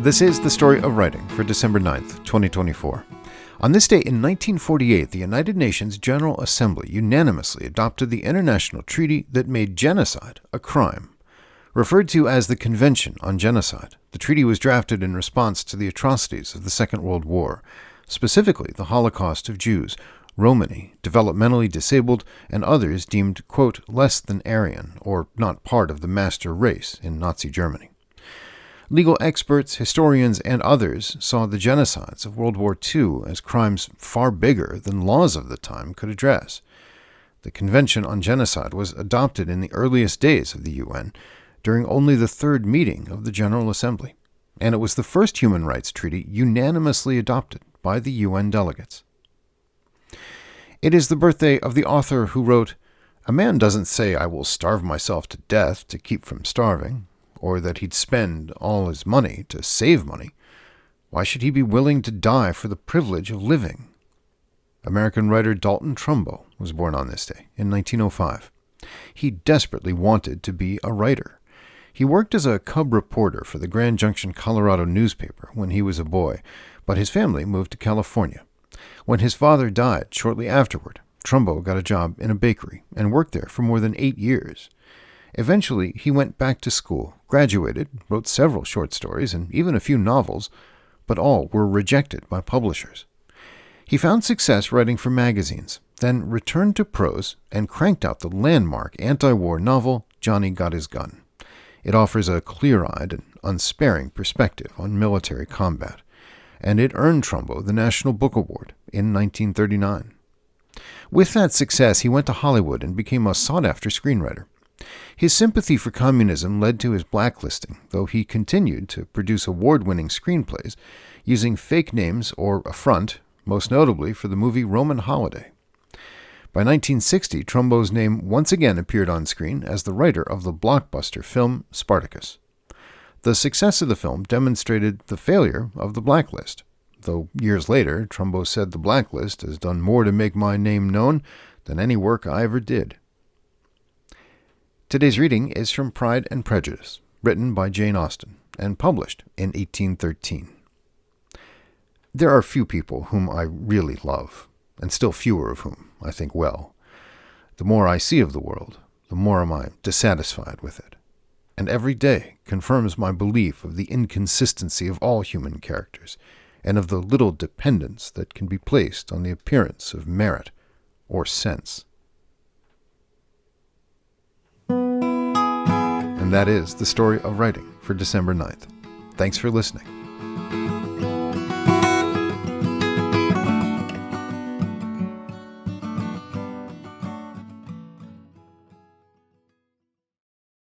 This is the story of writing for December 9th, 2024. On this day in 1948, the United Nations General Assembly unanimously adopted the international treaty that made genocide a crime. Referred to as the Convention on Genocide, the treaty was drafted in response to the atrocities of the Second World War, specifically the Holocaust of Jews, Romani, developmentally disabled, and others deemed, quote, less than Aryan, or not part of the master race in Nazi Germany. Legal experts, historians, and others saw the genocides of World War II as crimes far bigger than laws of the time could address. The Convention on Genocide was adopted in the earliest days of the UN, during only the third meeting of the General Assembly, and it was the first human rights treaty unanimously adopted by the UN delegates. It is the birthday of the author who wrote, "A man doesn't say I will starve myself to death to keep from starving, or that he'd spend all his money to save money. Why should he be willing to die for the privilege of living?" American writer Dalton Trumbo was born on this day in 1905. He desperately wanted to be a writer. He worked as a cub reporter for the Grand Junction, Colorado newspaper when he was a boy, but his family moved to California. When his father died shortly afterward, Trumbo got a job in a bakery and worked there for more than 8 years. Eventually, he went back to school, graduated, wrote several short stories and even a few novels, but all were rejected by publishers. He found success writing for magazines, then returned to prose and cranked out the landmark anti-war novel Johnny Got His Gun. It offers a clear-eyed and unsparing perspective on military combat, and it earned Trumbo the National Book Award in 1939. With that success, he went to Hollywood and became a sought-after screenwriter. His sympathy for communism led to his blacklisting, though he continued to produce award-winning screenplays using fake names or a front, most notably for the movie Roman Holiday. By 1960, Trumbo's name once again appeared on screen as the writer of the blockbuster film Spartacus. The success of the film demonstrated the failure of the blacklist, though years later, Trumbo said the blacklist has done more to make my name known than any work I ever did. Today's reading is from Pride and Prejudice, written by Jane Austen and published in 1813. There are few people whom I really love, and still fewer of whom I think well. The more I see of the world, the more am I dissatisfied with it, and every day confirms my belief of the inconsistency of all human characters, and of the little dependence that can be placed on the appearance of merit or sense. And that is the story of writing for December 9th. Thanks for listening.